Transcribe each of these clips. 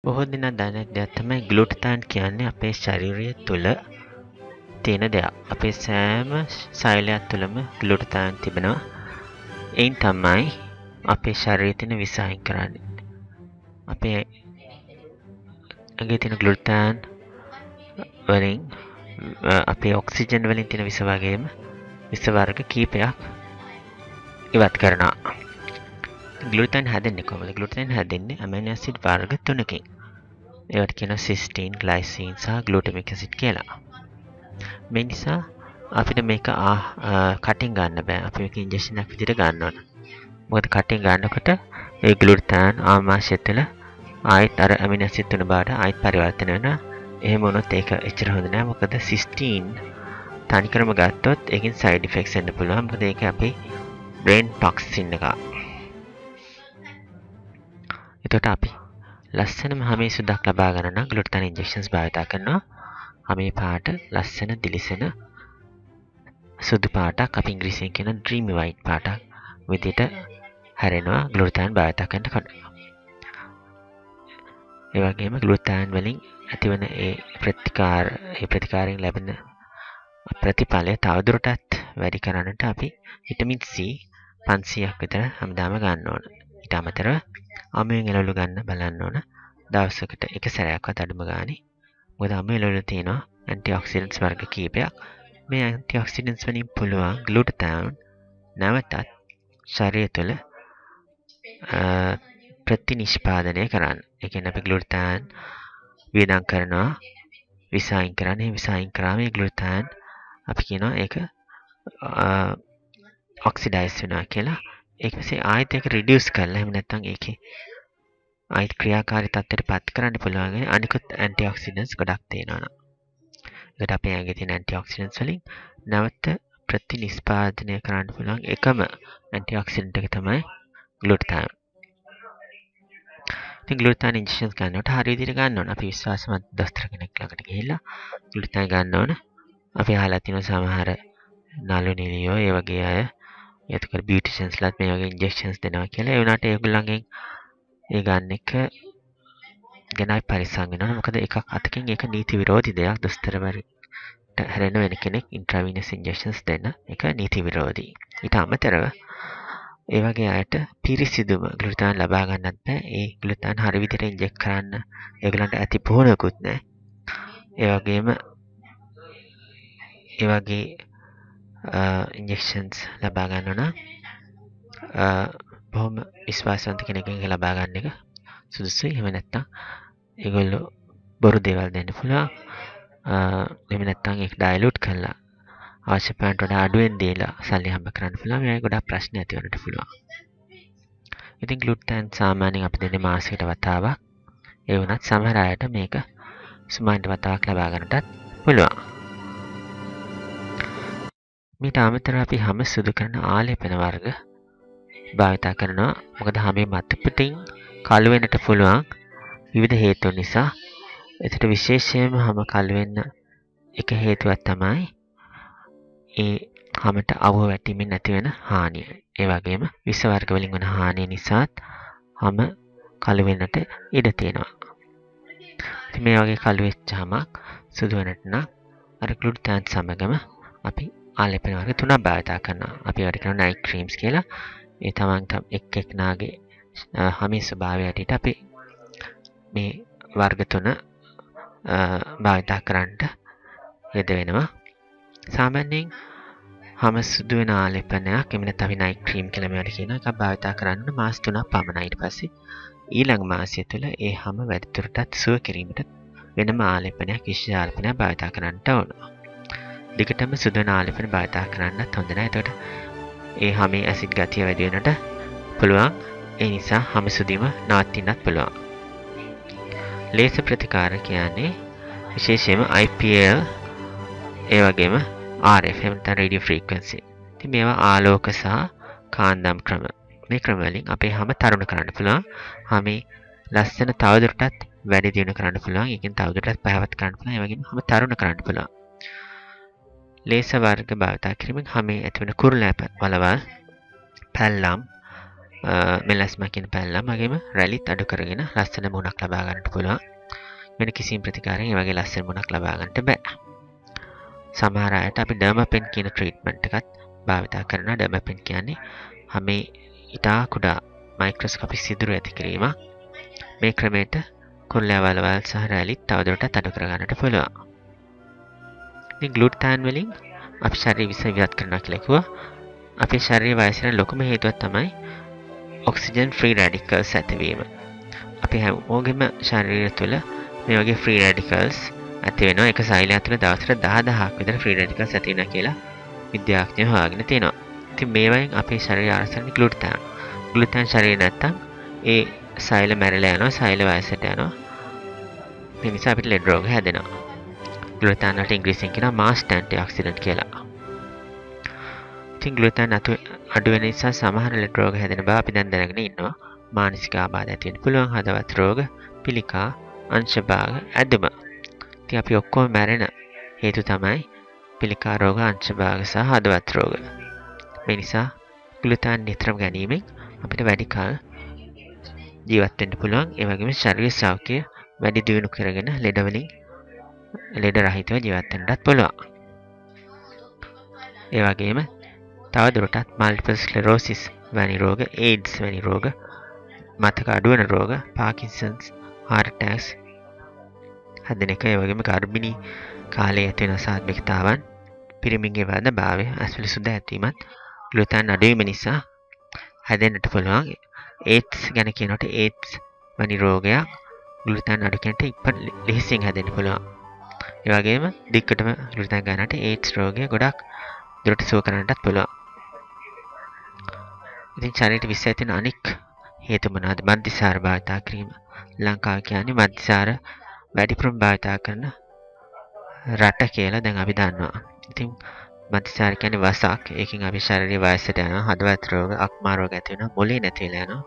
බොහෝ දෙනා දන්න දෙයක් තමයි ග්ලූටතාන් කියන්නේ අපේ ශරීරය තුළ තියෙන දෙයක්. අපේ සෑම සෛලයක් තුළම ග්ලූටතාන් තිබෙනවා. එයින් තමයි අපේ ශරීරයේ තියෙන විස අයින් කරන්නේ. අපේ ඇඟේ තියෙන ග්ලූටතාන් වලින් අපේ ඔක්සිජන් වලින් තියෙන විස වගේම විස වර්ග කීපයක් ඉවත් කරනවා. ග්ලූටන් හැදෙන්නේ කොහොමද? ග්ලූටන් හැදෙන්නේ ඇමිනෝ ඇසිඩ් වර්ග 3කින්. ඒවට කියනවා සිස්ටීන්, ග්ලයිසින් සහ ග්ලූටමික් ඇසිඩ් කියලා. මේ නිසා අපිට මේක කටින් ගන්න බෑ. අපි මේක ඉන්ජෙක්ෂන් එකක් විදිහට ගන්න ඕන. මොකද කටින් ගන්නකොට ඒ ග්ලූටන් ආමාශය තුළ ආයෙත් අර ඇමිනෝ ඇසිඩ් 3 බවට ආයෙත් පරිවර්තන වෙනවා. එහෙම වුණොත් ඒක එච්චර හොඳ නෑ. මොකද සිස්ටීන් තනිකරම ගත්තොත් ඒකෙන් සයිඩ් ඉෆෙක්ට්ස් එන්න පුළුවන්. මොකද ඒක අපේ බ්‍රේන් ටොක්සින් එකක්. එතකොට අපි ලස්සනම හමේ සුද්දක් ලබා ගන්න නම් ග්ලූටන් ඉන්ජෙක්ෂන්ස් භාවිත කරනවා. හමේ පාට ලස්සන දිලිසෙන සුදු පාටක් අපි ඉංග්‍රීසියෙන් කියන ඩ්‍රීමි වයිට් පාටක් විදිහට හැරෙනවා ග්ලූටන් භාවිත කරනකොට. ඒ වගේම ග්ලූටන් වලින් ඇතිවන ඒ ප්‍රතිකාරයෙන් ලැබෙන ප්‍රතිඵලය තවදුරටත් වැඩි කරන්නට අපි විටමින් C 500ක් විතර හැමදාම ගන්න ඕන. ඊට අමතරව අමුයෙන් එළවලු ගන්න බලන්න ඕන. දවසකට එක සැරයක්වත් අඩුම ගානේ. මොකද අමු එළවලු තියෙනවා ඇන්ටිऑක්සිඩන්ට්ස් වර්ග කීපයක්. මේ ඇන්ටිऑක්සිඩන්ට්ස් වලින් පුළුවන් ග්ලූටතාන් නැවතත් ශරීරය තුළ ප්‍රතිනිෂ්පාදනය කරන්න. ඒ කියන්නේ අපි ග්ලූටතාන් වියදම් කරනවා විස අයින් කරන්න. ඒ විස අයින් කරාම මේ ග්ලූටතාන් අපි කියනවා ඒක ඔක්සිඩයිස් වෙනවා කියලා. ඒක පස්සේ ආයෙත් ඒක රිඩියුස් කරලා එහෙම නැත්නම් ඒකේ ආයෙත් ක්‍රියාකාරී තත්ත්වයට පත් කරන්න පුළුවන් අනිකුත් ඇන්ටිऑක්සිඩන්ට්ස් ගොඩක් තියෙනවා. ඒකට අපේ ඇඟේ තියෙන ඇන්ටිऑක්සිඩන්ට්ස් වලින් නැවත ප්‍රතිනිෂ්පාදනය කරන්න පුළුවන් එකම ඇන්ටිऑක්සිඩන්ට් එක තමයි ග්ලූටතාන්. ඉතින් ග්ලූටතාන් ඉන්ජෙක්ෂන්ස් ගන්නකොට හරිය විදිහට ගන්න ඕන. අපි විශ්වාසමත් දොස්තර කෙනෙක් ළඟට ගිහිල්ලා ග්ලූටතාන් ගන්න ඕන. අපි අහලා තියෙන සමහර නළු නිළියෝ ඒ වගේ අය එතකොට බියුටිෂියන්ස්ලාත් මේ වගේ ඉන්ජෙක්ෂන්ස් දෙනවා කියලා. ඒ වුණාට ඒගොල්ලන්ගෙන් ඒ ගන්න එක ගැනයි පරිස්සම් වෙනවා. මොකද එකක් අතකින් ඒක නීති විරෝධී දෙයක්. දොස්තරවරුන්ට හැරෙන වෙන කෙනෙක් ඉන්ට්‍රාවිනස් ඉන්ජෙක්ෂන්ස් දෙන්න ඒක නීති විරෝධී. ඊට අමතරව ඒ වගේ අයට පිරිසිදුම ග්ලූටන් ලබා ගන්නත් බෑ. ඒ ග්ලූටන් හරි විදිහට ඉන්ජෙක්ට් කරන්න ඒගොල්ලන්ට ඇති පුහුණුවකුත් නැහැ. ඒ වගේම ඒ වගේ ඉන්ජෙක්ෂන්ස් ලබා ගන්න නම් බොහොම විශ්වාසවන්ත කෙනෙක්ගෙන් ලබා ගන්න එක සුදුසුයි. එහෙම නැත්නම් ඒගොල්ලෝ බොරු දේවල් දෙන්න පුළුවන්. එහෙම නැත්නම් ඒක ඩයලූට් කරලා අවශ්‍ය පැන්ට වඩා අඩුවෙන් දීලා සල්ලි හම්බ කරන්න පුළුවන්. මේක ගොඩක් ප්‍රශ්න ඇති වෙන්නට පුළුවන්. ඉතින් ග්ලූටන් සාමාන්‍යයෙන් අපි දෙන්නේ මාසයකට වතාවක්. ඒ වුණත් සමහර අයට මේක සුමානට වතාවක් ලබා ගන්නටත් පුළුවන්. මීට අමතරව අපි හැම සුදු කරන ආලේපන වර්ග භාවිත කරනවා. මොකද හැමේ මත පිටින් කළු වෙන්නට පුළුවන් විවිධ හේතුන් නිසා. ඒකට විශේෂයෙන්ම හැම කළු වෙන්න එක හේතුවක් තමයි ඒ හැමට අවුව වැටීමෙන් නැතිවෙන හානිය. ඒ වගේම විස වර්ග වලින් වන හානිය නිසාත් හැම කළු වෙන්නට ඉඩ තියෙනවා. ඉතින් මේ වගේ කළු වෙච්චාම සුදු වෙන්නට නම් අර ග්ලූටන් සමගම අපි ආලේපන වර්ග තුනක් භාවිත කරනවා. අපි ඒවට කියනවා නයිට් ක්‍රීම්ස් කියලා. ඒ තමන් එක් එක්නාගේ හැමේ ස්වභාවය ඇටියට අපි මේ වර්ග තුන භාවිත කරන්නට යෙද වෙනවා. සාමාන්‍යයෙන් හැම සුදු වෙන ආලේපනයක් එහෙම නැත්නම් අපි නයිට් ක්‍රීම් කියලා මේවට කියන එක භාවිත කරන්න මාස 3ක් පමණයි. ඊට පස්සේ ඊළඟ මාසය තුළ ඒ හැම වැඩිදුරටත් සුව කිරීමට වෙනම ආලේපනයක් විශේෂ ආලේපනයක් භාවිත කරන්නට ඕන. දිගටම සුදු වෙන ආලේපන භාවිත කරන්නත් හොඳ නැහැ. එතකොට ඒ හැමේ ඇසිඩ් ගතිය වැඩි වෙනට පුළුවන්. ඒ නිසා හැම සුදීම නවත්වන්නත් පුළුවන්. ලේසර් ප්‍රතිකාර කියන්නේ විශේෂයෙන්ම IPL ඒ වගේම RF එහෙම නැත්නම් රේඩියෝ ෆ්‍රීකවන්සි. ඉතින් මේවා ආලෝක සහ කාන්දම් ක්‍රම. මේ ක්‍රම වලින් අපේ හැම තරුණ කරන්න පුළුවන්. හැමේ ලස්සන තවදුරටත් වැඩි දියුණු කරන්න පුළුවන්. ඒකෙන් තවදුරටත් පහවත් කරන්න පුළුවන්. ඒ වගේම හැම තරුණ කරන්න පුළුවන්. ලේසර් වර්ග භාවිත කිරීමෙන් හැමේ ඇතිවන කුරුළෑප වලවල් පැල්ලම් මෙලස්ම කියන පැල්ලම් වගේම රැලිත් අඩු කරගෙන ලස්සන මුණක් ලබා ගන්නට පුළුවන්. වෙන කිසිම ප්‍රතිකාරයෙන් ඒ වගේ ලස්සන මුණක් ලබා ගන්නට බෑ. සමහර අයට අපි ඩර්මපෙන් කියන ට්‍රීට්මන්ට් එකත් භාවිතා කරනවා. ඩර්මපෙන් කියන්නේ හැමේ ඉතා කුඩා මයික්‍රොස්කෝපික් සිදුරු ඇති කිරීම. මේ ක්‍රමයට කුරුල්ලා වලවල් සහ රැලිත් තවදුරටත් අඩු කර ගන්නට පුළුවන්. ඉතින් ග්ලූටාන් වලින් අපි ශරීරය විස ඉවත් කරනවා කියලා කිව්වා. අපේ ශරීරයේ වයසට ලොකුම හේතුවක් තමයි ඔක්සිජන් ෆ්‍රී රැඩිකල්ස් ඇතිවීම. අපි හැමෝගෙම ශරීරය තුළ මේ වගේ ෆ්‍රී රැඩිකල්ස් ඇති වෙනවා. එක සෛලයක් තුළ දවසට 10000ක් විතර ෆ්‍රී රැඩිකල්ස් ඇති වෙනවා කියලා විද්‍යාඥයෝ හොයාගෙන තියෙනවා. ඉතින් මේ වයින් අපේ ශරීරය ආරසන්නේ ග්ලූටාන්. ග්ලූටාන් ශරීරය නැත්තම් ඒ සෛල මැරිලා යනවා, සෛල වයසට යනවා. මේ නිසා අපිට ලෙඩ රෝග හැදෙනවා. ග්ලූටාන් වලට ඉංග්‍රීසියෙන් කියනවා මාස්ට් ඇන්ටිऑක්සිඩන්ට් කියලා. ඉතින් ග්ලූටාන් අඩු වෙන නිසා සමහර ලෙඩ රෝග හැදෙන බව අපි දැන් දැනගෙන ඉන්නවා. මානසික ආබාධ ඇති වෙන්න පුළුවන්, හදවත් රෝග, පිළිකා, අංශභාග, ඇදුම. ඉතින් අපි ඔක්කොම මැරෙන හේතු තමයි පිළිකා රෝග, අංශභාග සහ හදවත් රෝග. මේ නිසා ග්ලූටාන් නිතරම ගැනීමෙන් අපිට වැඩි කල ජීවත් වෙන්න පුළුවන්. ඒ වගේම ශරීර සෞඛ්‍ය වැඩි දියුණු කරගෙන ලෙඩ රහිතව ජීවත් වෙන්නත් පුළුවන්. ඒ වගේම තව දුරටත් මල්ටිපල් ස්ක්ලෙරෝසිස් වැනි රෝග, ඒඩ්ස් වැනි රෝග, මතක අඩුවන රෝග, පාකින්සන්ස්, heart attacks හැදෙන එක, ඒ වගේම ගර්භිණී කාලයේ ඇති වෙන අසාධ්‍යතාවන්, පිරිමින්ගේ වද භාවය, ඇස්වල සුද ඇතිවීමත් ග්ලූටාන් අඩුවීම නිසා හැදෙන්නට පුළුවන්. ඒඩ්ස් ගැන කියනකොට ඒඩ්ස් වැනි රෝගයක් ග්ලූටාන් අඩු කෙනට ලෙහෙසියෙන් හැදෙන්න පුළුවන්. ඒ වගේම දික්කටම ග්ලූටාන් ගන්නට ඒඩ්ස් රෝගය ගොඩක් දුරට සුව කරන්නටත් පුළුවන්. ඉතින් ශරීරයට විස ඇතිවන අනික් හේතු මොනවාද? මද්දිසාර භාවිතා කිරීම. ලංකාව කියන්නේ මද්දිසාර වැඩිපුරම භාවිතා කරන රට කියලා දැන් අපි දන්නවා. ඉතින් මද්දිසාර කියන්නේ වසක්. ඒකෙන් අපි ශරීරයේ වයසට යනවා, හදවත් රෝග, අක්මා රෝග ඇති වෙනවා, මොළේ නැති වෙලා යනවා.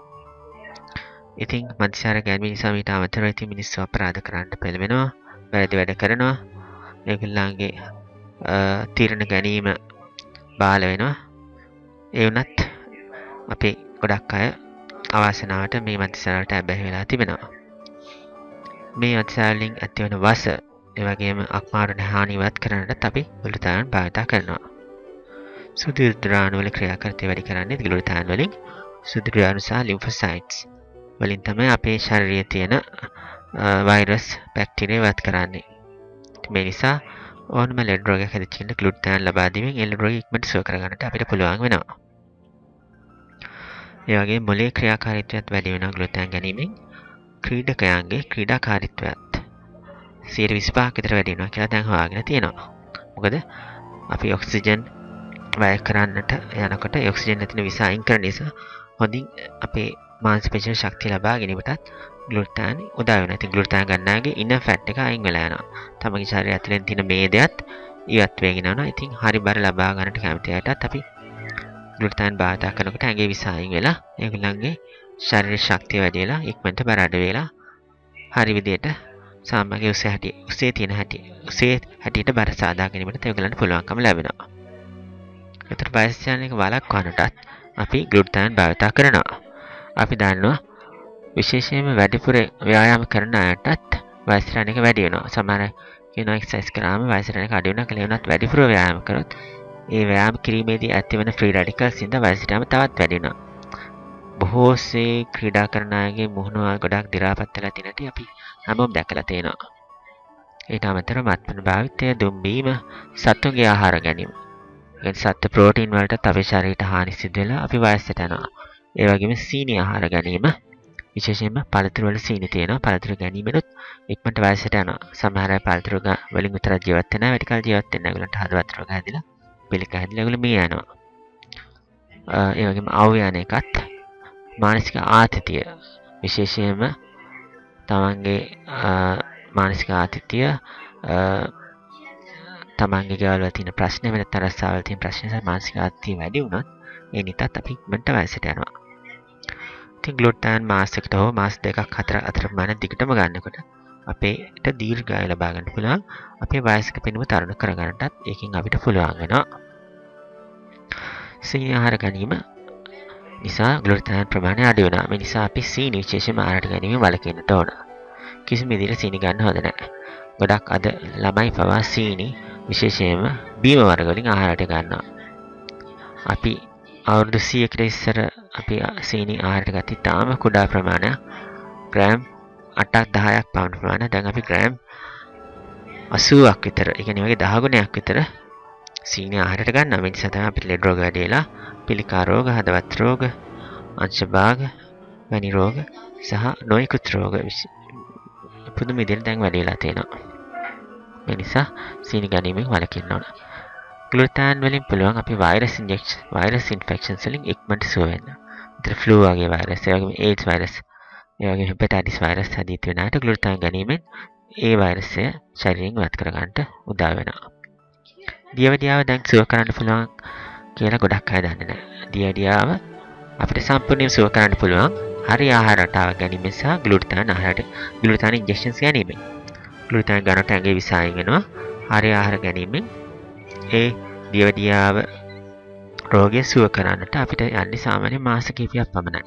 ඉතින් මද්දිසාර ගැනීම නිසා මීට අමතරව ඉතින් මිනිස්සු අපරාධ කරන්න පෙළඹෙනවා, වැරදි වැඩ කරනවා. ඒගොල්ලන්ගේ තීරණ ගැනීම බාල වෙනවා. ඒ වුණත් අපේ ගොඩක් අය අවාසනාවට මේ මද්දිසාරට ඇබ්බැහි වෙලා තිබෙනවා. මේ මද්දිසාර වලින් ඇතිවන වස, ඒ වගේම අක්මාරුන හානි ඉවත් කරන්නට අපි ග්ලූටාන් භාවිත කරනවා. සුදු ද්‍රාණු වල ක්‍රියාකාරීත්වය වැඩි කරන්නේ ග්ලූටාන් වලින්. සුදු ද්‍රාණු සහ ලිම්ෆොසයිට්ස් වලින් තමයි අපේ ශරීරයේ තියෙන වෛරස්, බැක්ටීරියා ඉවත් කරන්නේ. මේ නිසා ඕනම ලෙඩ රෝගයක් හැදිච්ච කෙනෙකුට ග්ලූටාන් ලබා දීමෙන් ඒ ලෙඩ රෝගය ඉක්මනට සුව කරගන්නට අපිට පුළුවන් වෙනවා. ඒ වගේම මොළයේ ක්‍රියාකාරීත්වයත් වැඩි වෙනවා ග්ලූටාන් ගැනීමෙන්. ක්‍රීඩකයන්ගේ ක්‍රීඩාකාරීත්වයත් 25% විතර වැඩි වෙනවා කියලා දැන් හොයාගෙන තියෙනවා. මොකද අපි ඔක්සිජන් වැය කරන්නට යනකොට ඒ ඔක්සිජන් නැතින විස අයින් කරන නිසා හොඳින් අපේ මාංශ පේශි ශක්තිය ලබා ගැනීමටත් ග්ලූටාන් උදා වෙනවා. ඉතින් ග්ලූටාන් ගන්නාගේ ඉන ෆැට් එක අයින් වෙලා යනවා. තමගේ ශරීරය ඇතුලෙන් තියෙන මේදයත් ඉවත් වෙගෙන යනවා. ඉතින් හරි බර ලබා ගන්නට කැමති අයටත් අපි ග්ලූටාන් භාවිත කරනකොට ඇඟේ විස අයින් වෙලා ඒගොල්ලන්ගේ ශරීර ශක්තිය වැඩි වෙලා ඉක්මනට බර අඩු වෙලා හරි විදියට සාමාන්‍ය උසේ හැටියට බර සාදා ගැනීමට ඒගොල්ලන්ට පුළුවන්කම ලැබෙනවා. ඒතර වයස යන එක වළක්වන්නටත් අපි ග්ලූටාන් භාවිත කරනවා. අපි දන්නවා විශේෂයෙන්ම වැඩිපුර ව්‍යායාම කරන අයටත් වයසට යන එක වැඩි වෙනවා. සමහර කෙනා එක්සර්සයිස් කරාම වයසට යන එක අඩු වෙනවා කියලා වුණත් වැඩිපුර ව්‍යායාම කරොත් ඒ ව්‍යායාම කිරීමේදී ඇතිවන ෆ්‍රී රැඩිකල්ස් ඉඳ වයසට යෑම තවත් වැඩි වෙනවා. බොහෝසේ ක්‍රීඩා කරන අයගේ මුහුණවල් ගොඩක් දි รา පත් වෙලා තියෙන හැටි අපි හැමෝම දැකලා තියෙනවා. ඊට අමතරව මත්පැන් භාවිතය, දුම් බීම, සත්තුන්ගේ ආහාර ගැනීම. ඒ සත්ත්ව ප්‍රෝටීන් වලට අපේ ශරීරයට හානි සිදු වෙලා අපි වයසට යනවා. ඒ වගේම සීනි ආහාර ගැනීම, විශේෂයෙන්ම පළතුරු වල සීනි තියෙනවා. පළතුරු ගැනීමෙනුත් ඉක්මනට වයසට යනවා. සමහර අය පළතුරු වලින් විතර ජීවත් වෙනවා. වැඩි කල ජීවත් වෙන්න ඒගොල්ලන්ට හදවත් රෝග හැදිලා, පිළිකා හැදිලා ඒගොල්ලෝ මිය යනවා. ඒ වගේම අවු යන එකත්, මානසික ආතතිය, විශේෂයෙන්ම තමන්ගේ මානසික ආතතිය, තමන්ගේ ගෙවල් වල තියෙන ප්‍රශ්න, වෙන තරස්සාවල් තියෙන ප්‍රශ්න නිසා මානසික ආතතිය වැඩි වුණොත් ඒ නිතත් අපි ඉක්මනට වයසට යනවා. ඉතින් ග්ලූටාන් මාසයකට හෝ මාස දෙකක් අතර ප්‍රමාණය දිගටම ගන්නකොට අපේට දීර්ඝායු ලබා ගන්න පුළුවන්. අපේ වයසක පෙනුම තරුණ කරගන්නටත් ඒකෙන් අපිට පුළුවන් වෙනවා. සීනි ආහාර ගැනීම නිසා ග්ලූටාන් ප්‍රමාණය අඩු වෙනවා. මේ නිසා අපි සීනි විශේෂයෙන්ම ආහාරයට ගැනීම වළකින්නට ඕන. කිසිම විදිහට සීනි ගන්න හොඳ නැහැ. ගොඩක් අද ළමයි පවා සීනි විශේෂයෙන්ම බීම වර්ග වලින් ආහාරයට ගන්නවා. අපි අවුරුදු 100කට ඉස්සර අපි සීනි ආහාරයට ගත්තී තාම කුඩා ප්‍රමාණයක් ග්‍රෑම් 8ක් 10ක් පමණ ප්‍රමාණයක්. දැන් අපි ග්‍රෑම් 80ක් විතර, ඒ කියන්නේ වගේ 10 ගුණයක් විතර සීනි ආහාරයට ගන්නවා. මේ නිසා තමයි අපිට ලෙඩ රෝග වැඩි වෙලා පිළිකා රෝග, හදවත් රෝග, අංශභාග, වැනි රෝග සහ නොයෙකුත් රෝග පුදුම විදිහට දැන් වැඩි වෙලා තියෙනවා. මේ නිසා සීනි ගැනීමෙන් වළකින්න ඕන. ග්ලූටාන් වලින් පුළුවන් අපි වෛරස් ඉන්ෆෙක්ෂන්ස් වලින් ඉක්මනට සුව වෙන්න. ඒතර ෆ්ලූ වගේ වෛරස්, ඒ වගේම ඒඩ්ස් වෛරස්, ඒ වගේම හෙපටයිටිස් වෛරස් ආදී තියෙනාට ග්ලූටාන් ගැනීමෙන් ඒ වෛරසය ශරීරයෙන් ඉවත් කර ගන්නට උදා වෙනවා. දියවැඩියාව දැන් සුව කරන්න පුළුවන් කියලා ගොඩක් අය දන්නේ නැහැ. දියවැඩියාව අපිට සම්පූර්ණයෙන් සුව කරන්න පුළුවන් හරි ආහාර රටාවක් ගැනීමෙන් සහ ග්ලූටාන් ඉන්ජෙක්ෂන්ස් ගැනීමෙන්. ග්ලූටාන් ගන්නට ඇඟේ විසායෙන් වෙනවා. හරි ආහාර ගැනීමෙන් ඒ දියවැඩියාව රෝගය සුව කරන්නට අපිට යන්නේ සාමාන්‍ය මාස කිහිපයක් පමණයි.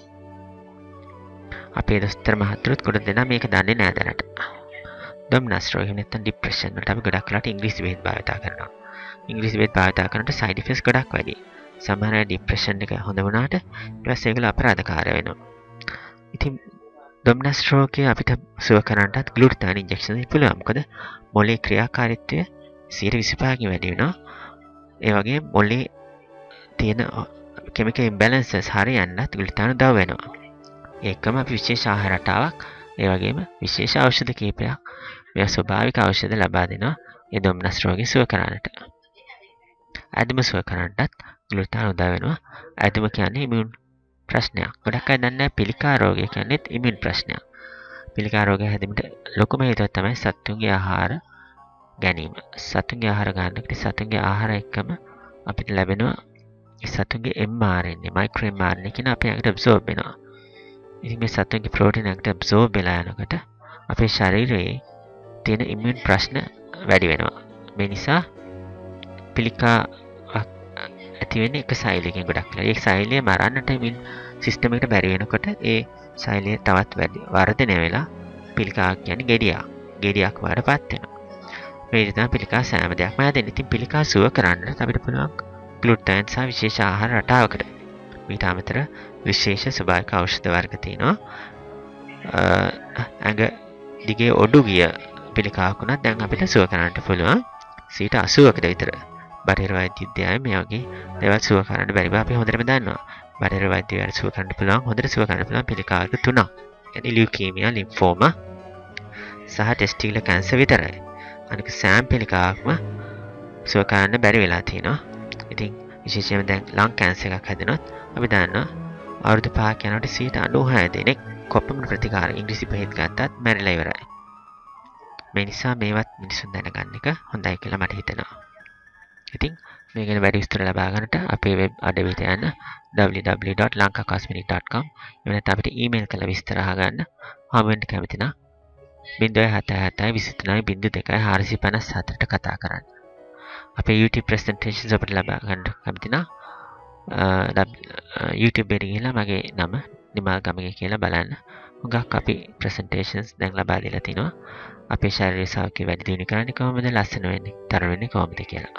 අපේ දොස්තර මහත්තුරුත් ගොඩක් දෙනා මේක දන්නේ නැහැ දැනට. ඩොමිනස් රෝගය නැත්නම් ડિප්‍රෙෂන් වලට අපි ගොඩක් වෙලාවට ඉංග්‍රීසි බෙහෙත් භාවිතා කරනවා. ඉංග්‍රීසි බෙහෙත් භාවිතා කරනකොට සයිඩ් ඉෆෙක්ට්ස් ගොඩක් වැඩි. සමහර අය ડિප්‍රෙෂන් එක හොඳ වුණාට ඊට පස්සේ ඒගොල්ලෝ අපරාධකාර වෙනවා. ඉතින් ඩොමිනස් රෝගය අපිට සුව කරන්නටත් ග්ලූටාන් ඉන්ජෙක්ෂන් පුළුවන්. මොකද මොලේ ක්‍රියාකාරීත්වය 25කින් වැඩි වෙනවා. ඒ වගේ මොලේ තියෙන කෙමිකල් ඉම්බැලන්සස් හරියන්නත් ග්ලූටාන් උදව් වෙනවා. ඒකම අපි විශේෂ ආහාර රටාවක්, ඒ වගේම විශේෂ ඖෂධ කීපයක්, මේ ස්වභාවික ඖෂධ ලබා දෙනවා ඒ ඩොමිනස් රෝගය සුව කරන්නට. ඇදුම සුව කරන්නටත් ග්ලූටාන් උදව් වෙනවා. ඇදුම කියන්නේ ඉමුන් ප්‍රශ්නයක්. ගොඩක් අය දන්නේ නැහැ පිළිකා රෝගය කියන්නේ ඉමුන් ප්‍රශ්නයක්. පිළිකා රෝගය හැදෙන්නට ලොකුම හේතුව තමයි සතුන්ගේ ආහාර ගැනීම. සතුන්ගේ ආහාර ගන්නකොට සතුන්ගේ ආහාර එක්කම අපිට ලැබෙනවා සතුන්ගේ mRNA, මයික්‍රෝ mRNA කියන අපේ ඇඟට ඇබ්සෝබ් වෙනවා. ඉතින් මේ සතුන්ගේ ප්‍රෝටීන් ඇඟට ඇබ්සෝබ් වෙලා යනකොට අපේ ශරීරයේ තියෙන ඉමුන් ප්‍රශ්න වැඩි වෙනවා. මේ නිසා පිළිකා ඇති වෙන්නේ එක සෛලයකින් ගොඩක් වෙලා. ඒ සෛලය මරන්නට ඉමුන් සිස්ටම් එකට බැරි වෙනකොට ඒ සෛලය තවත් වැඩි වර්ධනය වෙලා පිළිකා කියන්නේ ගෙඩියක් වඩපත් වෙනවා. මේ විදිහට පිළිකා සෑම දෙයක්ම හැදෙන්නේ. ඉතින් පිළිකා සුව කරන්නට අපිට පුළුවන් ග්ලූටාන් සහ විශේෂ ආහාර රටාවකට. ඊට අමතරව විශේෂ ස්වභාවික ඖෂධ වර්ග තියෙනවා. ඇඟ දිගේ ඔඩු ගිය පිළිකාවක් වුණත් දැන් අපිට සුව කරන්නට පුළුවන් 80%කට විතර. බටහිර වෛද්‍ය විද්‍යාවේ මේ වගේ දේවල් සුව කරන්න බැරි බව අපි හොඳටම දන්නවා. බටහිර වෛද්‍යවරු සුව කරන්න පුළුවන්, හොඳට සුව කරන්න පුළුවන් පිළිකා වර්ග 3ක්. يعني ලියුකීමියා, ලිම්ෆෝමා සහ ටෙස්ටිකුලර් කැන්සර් විතරයි. අනික සෑම පිළිකාවක්ම සුව කරන්න බැරි වෙලා තියෙනවා. ඉතින් විශේෂයෙන්ම දැන් ලං කැන්සර් එකක් හැදුනොත් අපි දන්නවා අවුරුදු 5ක් යනකොට 96 දෙනෙක් කොපමණ ප්‍රතිකාර ඉංග්‍රීසි බෙහෙත් ගත්තත් මැරිලා ඉවරයි. මේ නිසා මේවත් මිනිසුන් දැනගන්න එක හොඳයි කියලා මට හිතෙනවා. ඉතින් මේ ගැන වැඩි විස්තර ලබා ගන්නට අපේ වෙබ් අඩවියට යන්න www.lankacosmetic.com එවනත් අපිට ඊමේල් කළ විස්තර අහගන්න හමු වෙන්න කැමති නම් 077 කතා කරන්න. අපේ YouTube presentations අපිට ලබා ගන්න කැමති නම් YouTube එකේ ගිහලා මගේ නම නිමල් ගමගේ කියලා බලන්න. හුඟක් අපි presentations දැන් ලබා දීලා තිනවා. අපේ ශාරීරික සෞඛ්‍ය වැඩි දියුණු කරන්නේ කොහොමද, ලස්සන වෙන්නේ, තරුණ වෙන්නේ කොහොමද කියලා.